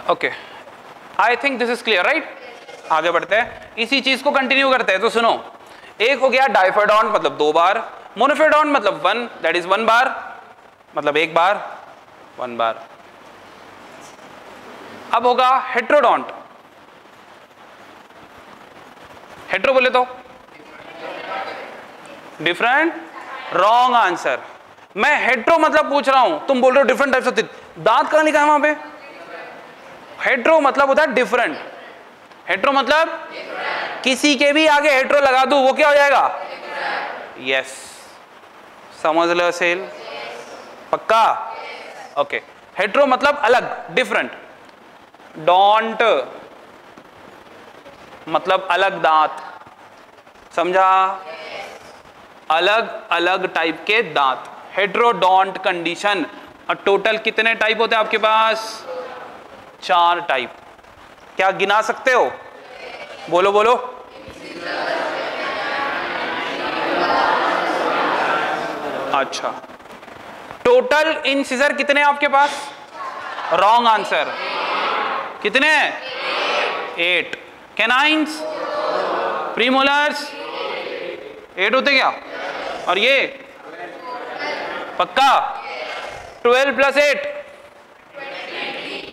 Okay, I think this is clear right. आगे बढ़ते हैं, इसी चीज को कंटिन्यू करते हैं। तो सुनो, एक हो गया डाइफेडॉन्ट मतलब 2 बार, मोनोफेडॉन्ट मतलब 1 दैट इज 1 बार मतलब 1 बार 1 बार। अब होगा हेट्रोडॉन्ट। हेट्रो बोले तो डिफरेंट, रॉन्ग आंसर। मैं हेट्रो मतलब पूछ रहा हूं, तुम बोल रहे हो डिफरेंट टाइप्स ऑफ टीथ। दांत कहां लिखा है वहां पे? हेट्रो मतलब होता है डिफरेंट। हेट्रो मतलब किसी के भी आगे हेट्रो लगा दूं वो क्या हो जाएगा? यस, समझ लो सेल, पक्का? ओके, हेट्रो मतलब अलग, डिफरेंट। डोंट मतलब अलग दांत, समझा? अलग अलग टाइप के दांत, हेट्रोडोंट कंडीशन। और टोटल कितने टाइप होते हैं आपके पास? 4 टाइप। क्या गिना सकते हो? बोलो बोलो। अच्छा, टोटल इंसिजर कितने आपके पास? Wrong answer. कितने? 8। कैनाइन्स, प्रीमोलर्स 8 होते क्या? और ये पक्का? 12 + 8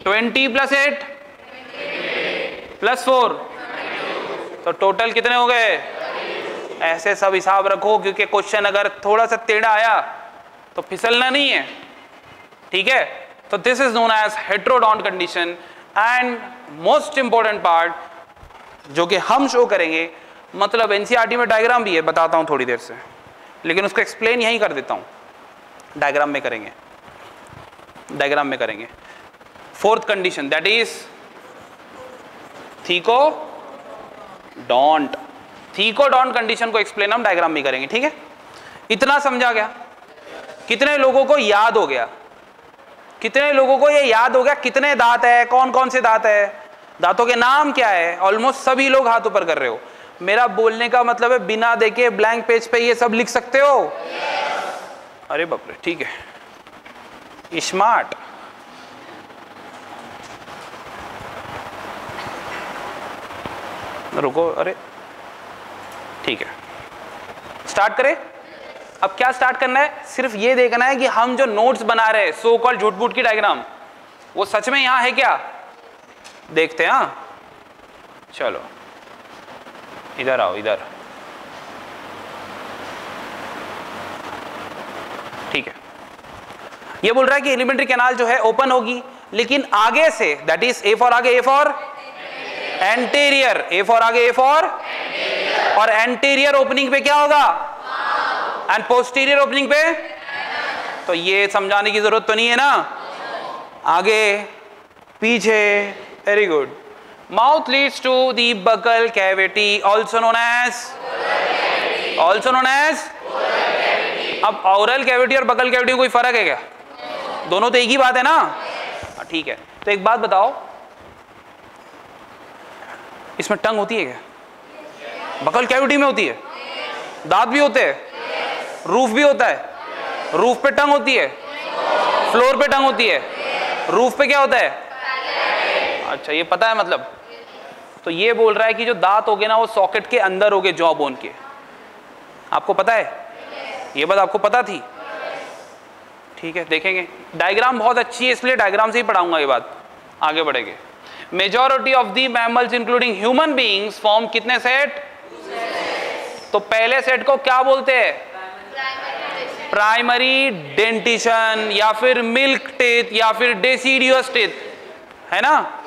20 + 8 + 4 तो टोटल कितने हो गए? ऐसे सब हिसाब रखो, क्योंकि क्वेश्चन अगर थोड़ा सा टेढ़ा आया तो फिसलना नहीं है, ठीक है? तो this is known as heterodont condition. And most important part जो कि हम शो करेंगे, मतलब एनसीईआरटी में डायग्राम भी है, बताता हूं थोड़ी देर से, लेकिन उसको एक्सप्लेन यहीं कर देता हूं। डायग्राम में करेंगे, डायग्राम में करेंगे। 4th condition that is thecodont. Thecodont condition को एक्सप्लेन हम डायग्राम में करेंगे, ठीक है? इतना समझा गया? कितने लोगों को याद हो गया? कितने लोगों को ये याद हो गया कितने दांत है, कौन कौन से दांत है, दांतों के नाम क्या है? ऑलमोस्ट सभी लोग हाथ ऊपर कर रहे हो। मेरा बोलने का मतलब है बिना देखे ब्लैंक पेज पे ये सब लिख सकते हो? अरे बाप रे, ठीक है, स्मार्ट। रुको, अरे ठीक है, स्टार्ट करें। अब क्या स्टार्ट करना है? सिर्फ ये देखना है कि हम जो नोट्स बना रहे हैं, सो कॉल्ड झूठ मूठ की डायग्राम, वो सच में यहां है क्या? देखते हैं। हाँ चलो, इधर आओ, इधर, ठीक है। ये बोल रहा है कि एलिमेंट्री कैनाल जो है ओपन होगी, लेकिन आगे से, दैट इज ए फॉर आगे, A for anterior, A for आगे, ए फॉर, और एंटीरियर ओपनिंग पे क्या होगा? एंड पोस्टीरियर ओपनिंग पे? तो ये समझाने की जरूरत तो नहीं है ना? आगे पीछे, very good. Mouth leads to the buccal cavity, also known as, अब ऑरल कैविटी और बकल कैविटी में कोई फर्क है क्या? दोनों तो एक ही बात है ना? ठीक है, तो एक बात बताओ, इसमें टंग होती है क्या? बकल कैविटी में होती है, दांत भी होते हैं, रूफ भी होता है, रूफ पे टंग होती है, फ्लोर पे टंग होती है, रूफ पे क्या होता है? अच्छा, ये पता है मतलब? तो ये बोल रहा है कि जो दांत होगे ना वो सॉकेट के अंदर होगे, जॉ बोन के। आपको पता है? ये बात आपको पता थी? ठीक है, देखेंगे। डायग्राम बहुत अच्छी है, इसलिए डायग्राम से ही पढ़ाऊंगा ये बात। आगे बढ़ेंगे। Majority of the mammals including human beings form कितने सेट? तो पहले सेट को क्या बोलते हैं? प्राइमरी डेंटिशन, या फिर मिल्क टीथ, या फिर डेसिडियस टीथ, है ना?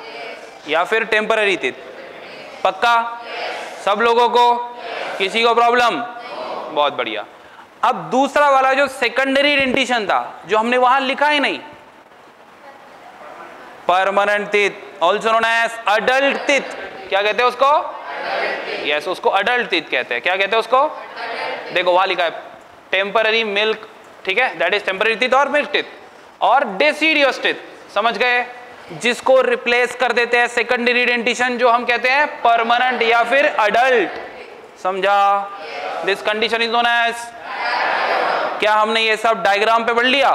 या फिर टेम्पररी टीथ। पक्का? सब लोगों को? किसी को प्रॉब्लम? बहुत बढ़िया। अब दूसरा वाला जो सेकेंडरी डेंटिशन था, जो हमने वहां लिखा ही नहीं, permanent teeth, also known as adult teeth. क्या कहते हैं उसको? यस, उसको अडल्ट टीथ कहते हैं। क्या कहते हैं उसको? देखो वहां लिखा है टेम्पररी मिल्क, ठीक है, दैट इज टेम्पररी टीथ और मिल्क टीथ, और डेसिडियस टीथ। समझ गए? जिसको रिप्लेस कर देते हैं सेकेंडरी डेंटिशन, जो हम कहते हैं परमानेंट या फिर अडल्ट। समझा? This condition is known as, क्या हमने ये सब डायग्राम पे पढ़ लिया?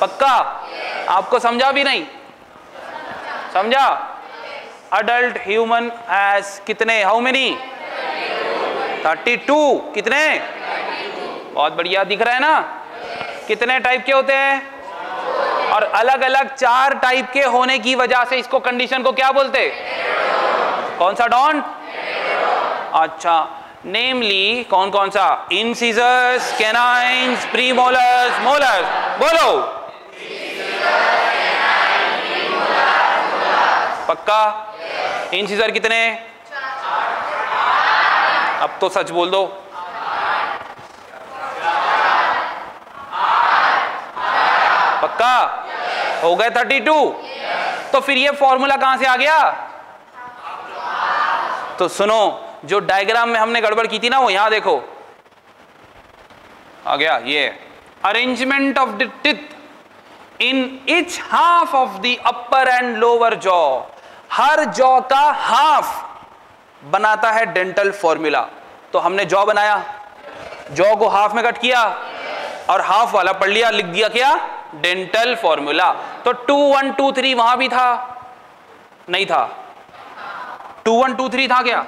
पक्का? आपको समझा भी नहीं? समझा? अडल्ट ह्यूमन हैज कितने, हाउ मेनी? 32। कितने? बहुत बढ़िया, दिख रहा है ना? कितने टाइप के होते हैं? और अलग अलग 4 टाइप के होने की वजह से इसको, कंडीशन को क्या बोलते? कौन सा डॉन? अच्छा, नेमली कौन कौन सा? Incisors, canines, premolars, molars. बोलो। पक्का? इंसिजर कितने? अब तो सच बोल दो। पक्का? हो गए 32। तो फिर ये फॉर्मूला कहां से आ गया? तो सुनो, जो डायग्राम में हमने गड़बड़ की थी ना, वो यहां देखो आ गया। ये arrangement of the teeth in each half of the upper and lower jaw. Her jaw का हाफ बनाता है डेंटल फॉर्मूला। तो हमने जॉ बनाया, जॉ को हाफ में कट किया और हाफ वाला पढ़ लिया, लिख दिया क्या? Dental formula. तो 2 1 2 3 वहां भी था? नहीं था। 2 1 2 3 था क्या?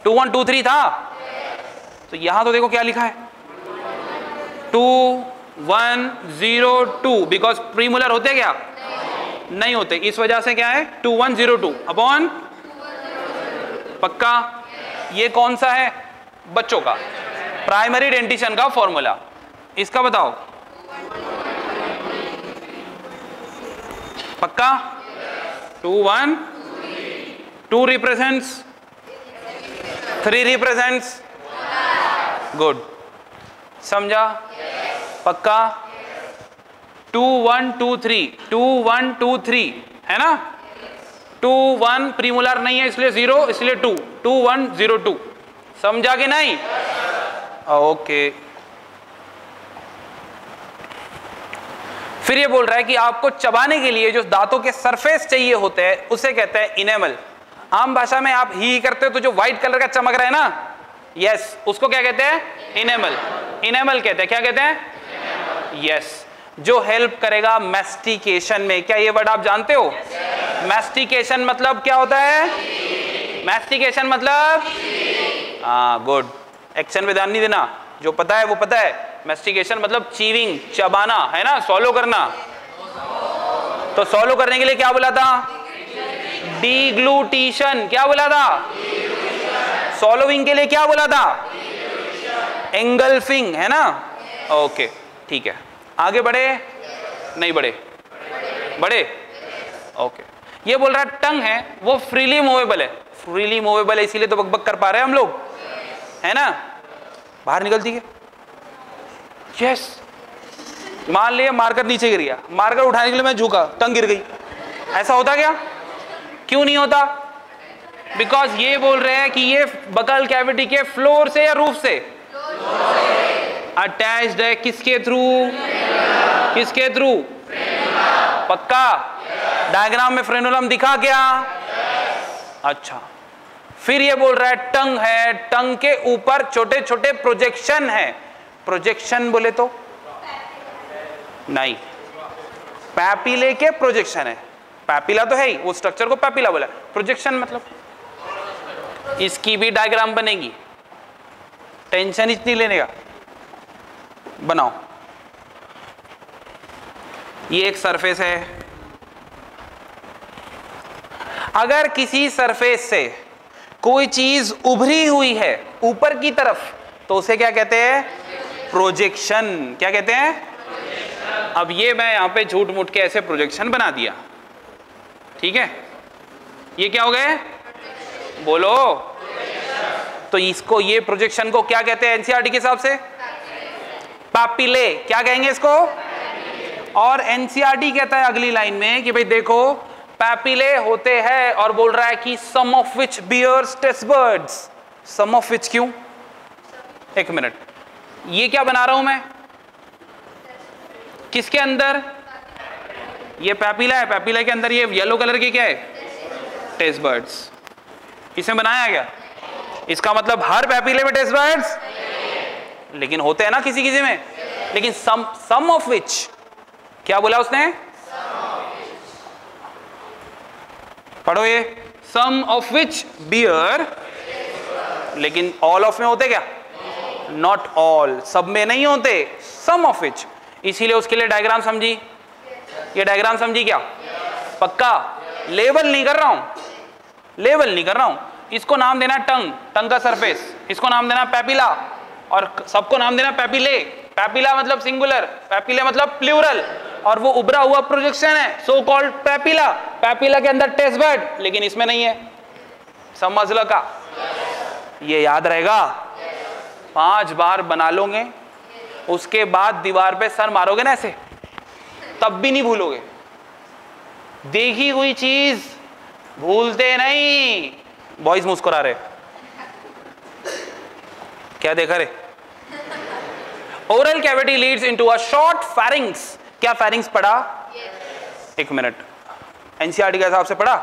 2 1 2 3 था? तो यहां तो देखो क्या लिखा है, 2 1 0 2, बिकॉज प्रीमोलर होते क्या? नहीं होते, इस वजह से क्या है? 2 1 0 2 अपॉन। पक्का? ये कौन सा है? बच्चों का प्राइमरी डेंटिशन का फॉर्मूला। इसका बताओ। पक्का? 2 1 2 रिप्रेजेंट्स, 3 रिप्रेजेंट्स। गुड, समझा? पक्का? 2 1 2 3, 2 1 2 3 है ना? 2 1 प्रीमोलर नहीं है इसलिए 0, इसलिए 2 2 1 0 2। समझा कि नहीं? ओके। फिर ये बोल रहा है कि आपको चबाने के लिए जो दांतों के सरफेस चाहिए होते हैं उसे कहते हैं इनेमल। आम भाषा में आप ही करते हो तो जो व्हाइट कलर का चमक रहा है ना, यस, उसको क्या कहते हैं? इनेमल। इनेमल कहते हैं। क्या कहते हैं? यस, जो हेल्प करेगा मैस्टिकेशन में। क्या ये वर्ड आप जानते हो? मैस्टिकेशन मतलब क्या होता है? मैस्टिकेशन मतलब, हाँ गुड, एक्शन पे ध्यान नहीं देना, जो पता है वो पता है। मैस्टिकेशन मतलब चीविंग, चबाना, है ना? सॉलो करना। तो सॉलो करने के लिए क्या बोला था? डिग्लूटिशन। क्या बोला था? सॉलोविंग के लिए क्या बोला था? एंगल्फिंग, है ना? ओके, ठीक है। आगे बढ़े? नहीं बढ़े? बढ़े? ओके। ये बोल रहा है टंग है वो फ्रीली मूवेबल है। फ्रीली मूवेबल है इसीलिए तो बकबक कर पा रहे हैं हम लोग, है ना? बाहर निकलती है। यस, मान लिया मार्कर नीचे गिर गया, मार्कर उठाने के लिए मैं झुका, टंग गिर गई, ऐसा होता क्या? क्यों नहीं होता? बिकॉज ये बोल रहे हैं कि ये बकल कैविटी के फ्लोर से या रूफ से अटैच्ड है। किसके थ्रू? किसके थ्रू? पक्का? डायग्राम में फ्रेनुलम दिखा क्या? अच्छा, फिर ये बोल रहा है टंग है, टंग के ऊपर छोटे छोटे प्रोजेक्शन है। प्रोजेक्शन बोले तो नहीं, पैपिले के प्रोजेक्शन है। पैपिला तो है ही, वो स्ट्रक्चर को पैपिला बोला। प्रोजेक्शन मतलब इसकी भी डायग्राम बनेगी, टेंशन इतनी लेने का। बनाओ। ये एक सरफेस है। अगर किसी सरफेस से कोई चीज उभरी हुई है ऊपर की तरफ तो उसे क्या कहते हैं? प्रोजेक्शन। क्या कहते हैं? अब ये मैं यहां पे झूठ मूठ के ऐसे प्रोजेक्शन बना दिया, ठीक है? ये क्या हो गए? बोलो। तो इसको, ये प्रोजेक्शन को क्या कहते हैं एनसीईआरटी के हिसाब से? पैपिले। क्या कहेंगे इसको? और एनसीईआरटी कहता है अगली लाइन में कि भाई देखो पैपिले होते हैं, और बोल रहा है कि some of which bears taste birds. Some of which क्यों? एक मिनट, ये क्या बना रहा हूं मैं? किसके अंदर? ये पैपिला है, पैपिला के अंदर ये येलो कलर के क्या है? Taste buds. इसे बनाया गया। इसका मतलब हर पैपिले में टेस्ट बर्ड्स, लेकिन होते हैं ना किसी किसी में। लेकिन सम ऑफ विच, क्या बोला उसने? पढ़ो ये, सम ऑफ विच बियर, लेकिन ऑल ऑफ में होते क्या? नॉट ऑल, सब में नहीं होते, सम ऑफ विच। इसीलिए उसके लिए डायग्राम समझी, ये डायग्राम समझी क्या? पक्का? लेवल नहीं कर रहा हूं, लेवल नहीं कर रहा हूं। इसको नाम देना टंग, टंग का सरफेस, इसको नाम देना पैपिला, और सबको नाम देना पैपिले। पैपिला मतलब सिंगुलर, पैपिले मतलब प्लूरल, और वो उभरा हुआ प्रोजेक्शन है, सो कॉल्ड पैपिला। पैपिला के अंदर टेस्ट बड, लेकिन इसमें नहीं है। समझ लो का? ये याद रहेगा, 5 बार बना लोगे, उसके बाद दीवार पे सर मारोगे ना ऐसे, तब भी नहीं भूलोगे। देखी हुई चीज भूलते नहीं। बॉयज मुस्कुरा रहे, क्या देखा रे? Oral cavity leads into a short pharynx. क्या फेरिंग्स पढ़ा? एक मिनट, एनसीईआरटी के हिसाब से पढ़ा।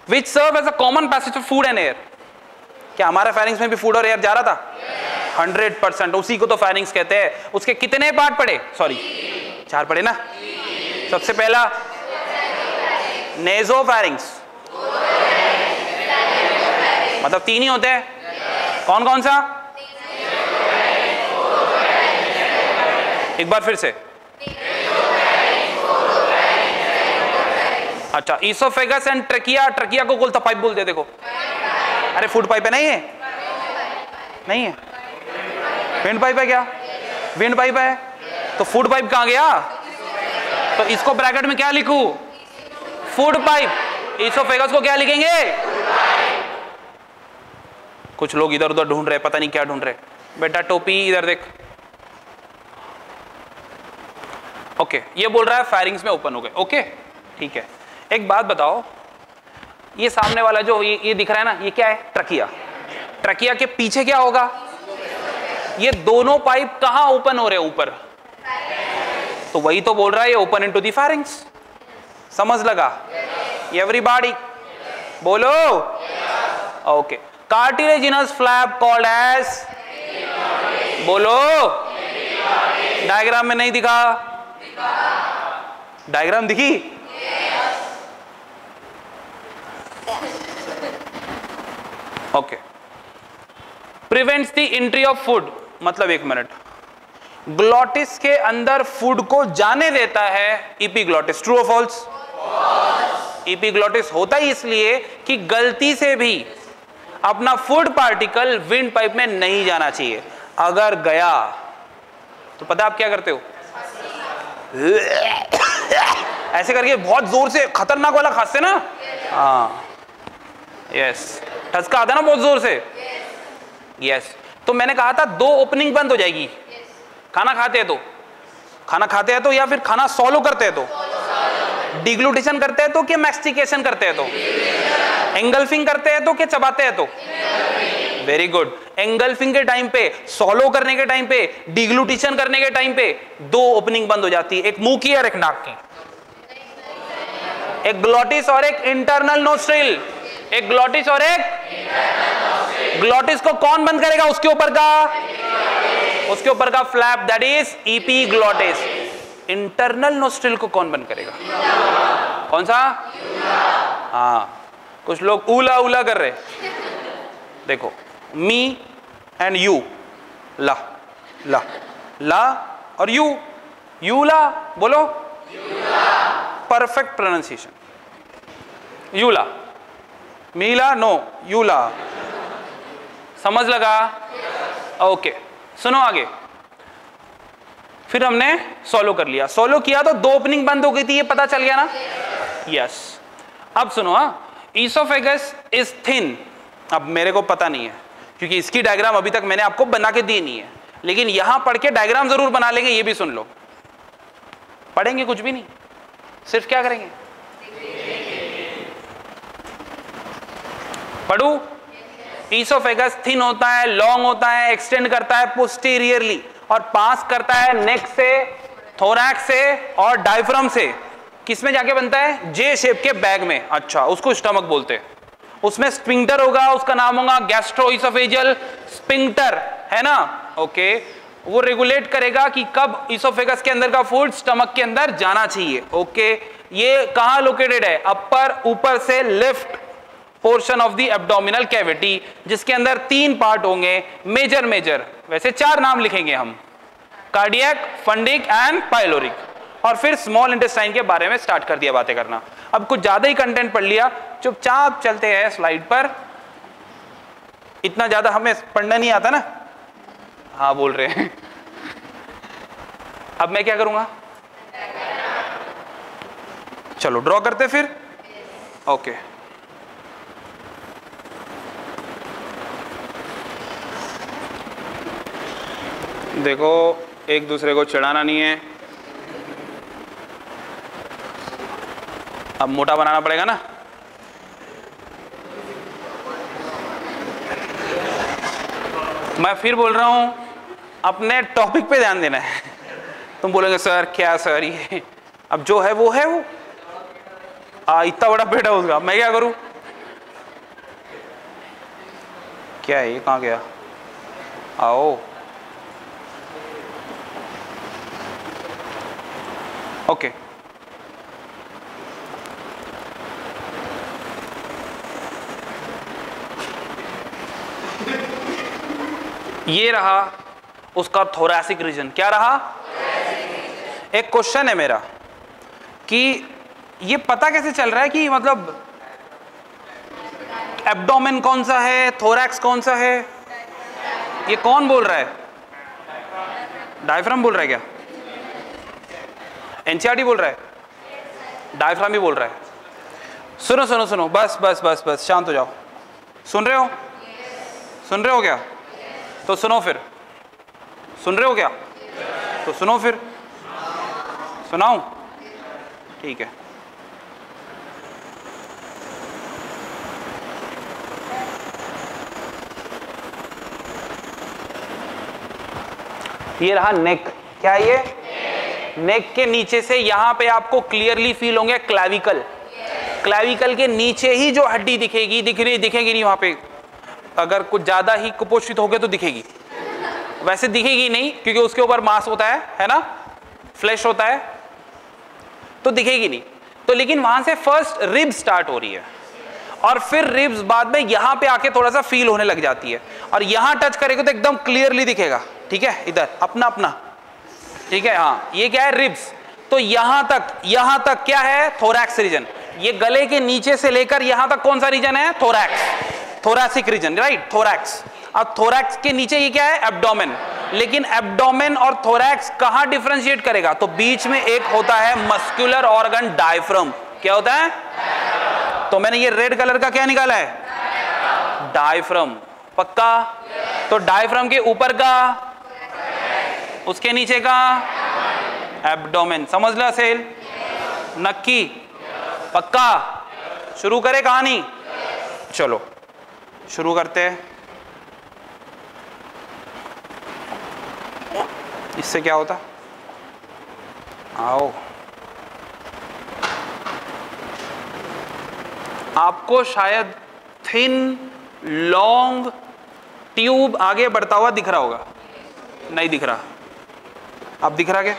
Which serve as a common passage of food and air. क्या हमारे फेरिंग्स में भी फूड और एयर जा रहा था? 100%, उसी को तो फेरिंग्स कहते हैं। उसके कितने पार्ट पढ़े? सॉरी 4 पढ़े ना। सबसे पहला नेजोफेरिंग्स, मतलब 3 ही होते हैं। कौन कौन सा? एक बार फिर से। अच्छा, ईसोफेगस एंड ट्रकिया। ट्रकिया को बोलता पाइप बोलते, देखो। अरे फूड पाइप है, नहीं है? नहीं है? विंड पाइप है क्या? विंड पाइप है, तो फूड पाइप कहां गया? तो इसको ब्रैकेट में क्या लिखूं? Food pipe. ईसोफेगस को क्या लिखेंगे? कुछ लोग इधर उधर ढूंढ रहे, पता नहीं क्या ढूंढ रहे। बेटा टोपी इधर देख। ओके, ये बोल रहा है फायरिंग्स में ओपन हो गए। ओके ठीक है, एक बात बताओ, ये सामने वाला जो ये दिख रहा है ना, ये क्या है? ट्रकिया। ट्रकिया के पीछे क्या होगा? ये दोनों पाइप कहां ओपन हो रहे हैं? ऊपर। तो वही तो बोल रहा है, ये ओपन इनटू द फायरिंग्स। समझ लगा? एवरीबॉडी बोलो। Okay, cartilaginous flap called as, बोलो। डायग्राम में नहीं दिखा? डायग्राम दिखी? Okay, prevents the entry of food, मतलब एक मिनट, ग्लॉटिस के अंदर फूड को जाने देता है एपिग्लॉटिस। ट्रू और फॉल्स? एपिग्लॉटिस होता ही इसलिए कि गलती से भी अपना फूड पार्टिकल विंड पाइप में नहीं जाना चाहिए। अगर गया तो पता आप क्या करते हो? ऐसे करके बहुत जोर से, खतरनाक वाला खांसते ना। हाँ यस, ठसका आता ना बहुत जोर से। यस, तो मैंने कहा था 2 ओपनिंग बंद हो जाएगी। खाना खाते हैं तो, खाना खाते हैं तो, या फिर खाना सॉलो करते हैं तो, डिग्लूटेशन करते हैं तो, कि मैस्टिकेशन करते हैं तो, एंगल्फिंग करते हैं तो, कि चबाते हैं तो। Very good. एंगल्फिंग के टाइम पे, सॉलो करने के टाइम पे, डिग्लूटेशन करने के टाइम पे 2 ओपनिंग बंद हो जाती है, एक मुंह की और एक नाक की। एक ग्लॉटिस और एक इंटरनल नोस्ट्रिल। एक ग्लॉटिस और एक, ग्लॉटिस को कौन बंद करेगा? उसके ऊपर का flap, that is epiglottis. Internal nostril को कौन बंद करेगा? कौन सा? हाँ, कुछ लोग उला उला कर रहे। देखो, मी एंड यू, ला ला ला और यू, यूला बोलो। Perfect pronunciation. यूला, मीला नो, यूला। समझ लगा? ओके, सुनो आगे। फिर हमने सोलो कर लिया, सोलो किया तो 2 ओपनिंग बंद हो गई थी, ये पता चल गया ना? यस। अब सुनो, ईसोफेगस इज थिन। अब मेरे को पता नहीं है, क्योंकि इसकी डायग्राम अभी तक मैंने आपको बना के दी नहीं है, लेकिन यहां पढ़ के डायग्राम जरूर बना लेंगे। ये भी सुन लो, पढ़ेंगे कुछ भी नहीं, सिर्फ क्या करेंगे? पढ़ू। ईसोफेगस थिन होता है, लॉन्ग होता है, एक्सटेंड करता है पोस्टीरियरली और पास करता है नेक से, थोरैक्स से और डायफ्राम से। किसमें जाके बनता है? जे शेप के बैग में। अच्छा, उसको स्टमक बोलते हैं। उसमें स्पिंक्टर होगा, उसका नाम होगा गैस्ट्रोइसोफेजियल स्पिंक्टर, है ना? ओके, वो रेगुलेट करेगा कि कब इसोफेगस के अंदर का फूड स्टमक के अंदर जाना चाहिए। ओके, ये कहां लोकेटेड है? अपर, ऊपर से left portion of the abdominal cavity, जिसके अंदर 3 पार्ट होंगे मेजर मेजर, वैसे 4 नाम लिखेंगे हम, कार्डियक, फंडिक एंड पाइलोरिक, और फिर स्मॉल इंटेस्टाइन के बारे में स्टार्ट कर दिया बातें करना। अब कुछ ज्यादा ही कंटेंट पढ़ लिया, चुपचाप चलते हैं स्लाइड पर, इतना ज्यादा हमें पढ़ना नहीं आता ना। हाँ बोल रहे हैं। अब मैं क्या करूंगा? चलो ड्रॉ करते फिर। ओके, देखो एक दूसरे को चिढ़ाना नहीं है। अब मोटा बनाना पड़ेगा ना। मैं फिर बोल रहा हूं, अपने टॉपिक पे ध्यान देना है। तुम बोलोगे सर क्या सर ये, अब जो है वो है, वो इतना बड़ा पेट है उसका, मैं क्या करूं? क्या है ये, कहां गया? आओ, ओके। ये रहा उसका थोरैसिक रीजन। क्या रहा? एक क्वेश्चन है मेरा कि ये पता कैसे चल रहा है कि मतलब एब्डोमेन कौन सा है, थोरैक्स कौन सा है? ये कौन बोल रहा है? डायफ्राम बोल रहा है क्या? एनसीईआरटी बोल रहा है? डायफ्राम ही बोल रहा है? सुनो सुनो सुनो, बस बस बस बस, शांत हो जाओ। सुन रहे हो? सुन रहे हो क्या? तो सुनो फिर। सुन रहे हो क्या? तो सुनो फिर। सुनाऊं? ठीक है। ये रहा नेक। क्या है ये? नेक के नीचे से यहां पे आपको क्लियरली फील होंगे क्लैविकल। क्लैविकल के नीचे ही जो हड्डी दिखेगी, दिखेगी नहीं वहां पे। अगर कुछ ज्यादा ही कुपोषित हो गए तो दिखेगी, वैसे दिखेगी नहीं क्योंकि उसके ऊपर मांस होता है ना, फ्लैश होता है, तो दिखेगी नहीं। तो लेकिन वहां से फर्स्ट रिब स्टार्ट हो रही है और फिर रिब्स बाद में यहां पे आके थोड़ा सा फील होने लग जाती है और यहां टच करेगा तो एकदम क्लियरली दिखेगा। ठीक है, इधर अपना अपना। ठीक है, हाँ, ये क्या है? रिब्स। तो यहां तक क्या है? Thorax region. ये गले के नीचे से लेकर यहां तक कौन सा रीजन है? Thorax, thoracic region, right? Thorax. अब थोरैक्स के नीचे ये क्या है? एब्डोमेन। लेकिन एब्डोमेन और थोरैक्स कहां डिफरेंशिएट करेगा? तो बीच में एक होता है मस्कुलर ऑर्गन डायफ्राम। क्या होता है? तो मैंने ये रेड कलर का क्या निकाला है? डायफ्राम। पक्का? तो डायफ्राम के ऊपर का, उसके नीचे का एब्डोमेन। समझ लो सेल? नक्की? पक्का? शुरू करें कहानी? चलो शुरू करते हैं। इससे क्या होता? आओ, आपको शायद थिन लॉन्ग ट्यूब आगे बढ़ता हुआ दिख रहा होगा। नहीं दिख रहा? अब दिख रहा क्या?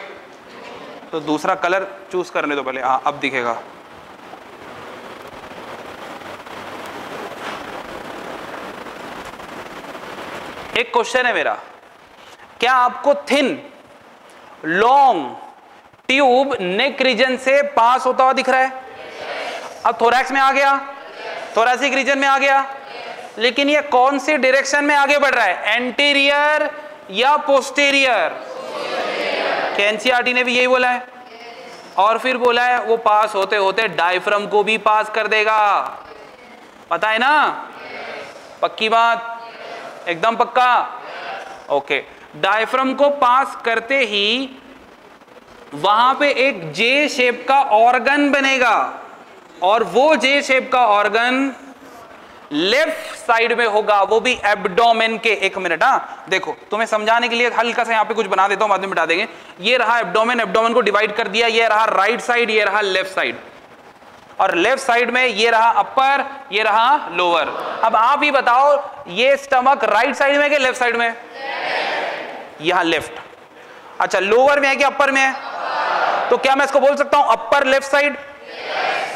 तो दूसरा कलर चूज करने दो पहले। हाँ, अब दिखेगा। एक क्वेश्चन है मेरा, क्या आपको thin long tube neck region से पास होता हुआ दिख रहा है? अब थोरैक्स में आ गया, थोरैसिक रीजन में आ गया, लेकिन ये कौन सी डायरेक्शन में आगे बढ़ रहा है? एंटीरियर या पोस्टीरियर? एनसीईआरटी ने भी यही बोला है। और फिर बोला है वो पास होते होते डायफ्राम को भी पास कर देगा। पता है ना? पक्की बात? एकदम पक्का? ओके। डायफ्राम को पास करते ही वहां पे एक जे शेप का ऑर्गन बनेगा और वो जे शेप का ऑर्गन लेफ्ट साइड में होगा, वो भी एब्डोमेन के। एक मिनट, हाँ देखो, तुम्हें समझाने के लिए हल्का सा यहाँ पे कुछ बना देता हूं, बाद में मिटा देंगे। ये रहा एब्डोमेन, एब्डोमेन को डिवाइड कर दिया। ये रहा राइट साइड, ये रहा लेफ्ट साइड, और लेफ्ट साइड में ये रहा अपर, ये रहा लोअर। अब आप ही बताओ, ये स्टमक राइट साइड में कि लेफ्ट साइड में? यहां लेफ्ट। अच्छा, लोअर में है कि अपर में है? तो क्या मैं इसको बोल सकता हूं अपर लेफ्ट साइड?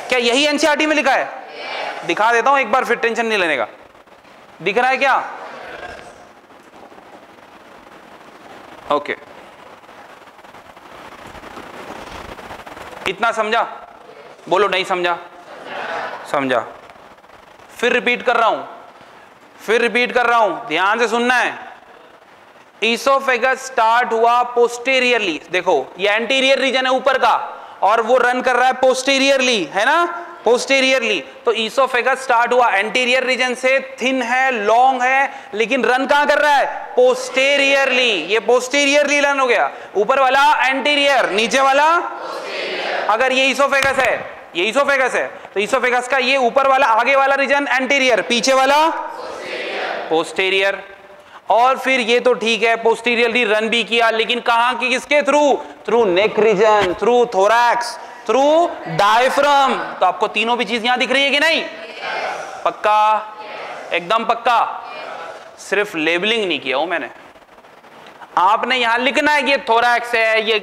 क्या यही एनसीईआरटी में लिखा है? दिखा देता हूं एक बार, फिर टेंशन नहीं लेने का। दिख रहा है क्या? ओके, इतना समझा? बोलो नहीं समझा? समझा। फिर रिपीट कर रहा हूं, ध्यान से सुनना है। ईसोफेगस स्टार्ट हुआ पोस्टेरियरली, देखो ये एंटीरियर रीजन है ऊपर का, और वो रन कर रहा है पोस्टेरियरली, है ना, पोस्टेरियरली। तो ईसोफेगस स्टार्ट हुआ एंटीरियर रीजन से, थिन है, लॉन्ग है, लेकिन रन कहां कर रहा है? पोस्टेरियरली। ये पोस्टेरियरली रन हो गया, ऊपर वाला एंटीरियर, नीचे वाला पोस्टेरियर। अगर ये ईसोफेगस है, ये ईसोफेगस है, तो ईसोफेगस का ये ऊपर वाला आगे वाला रीजन एंटीरियर, पीछे वाला पोस्टेरियर। और फिर ये तो ठीक है, पोस्टीरियरली रन भी किया, लेकिन कहां की, किसके through? Through neck region, through thorax, through diaphragm. तो आपको तीनों भी चीज यहां दिख रही है कि नहीं? पक्का? एकदम पक्का? सिर्फ लेबलिंग नहीं किया हूं मैंने, आपने यहां लिखना है कि ये थोरैक्स है, ये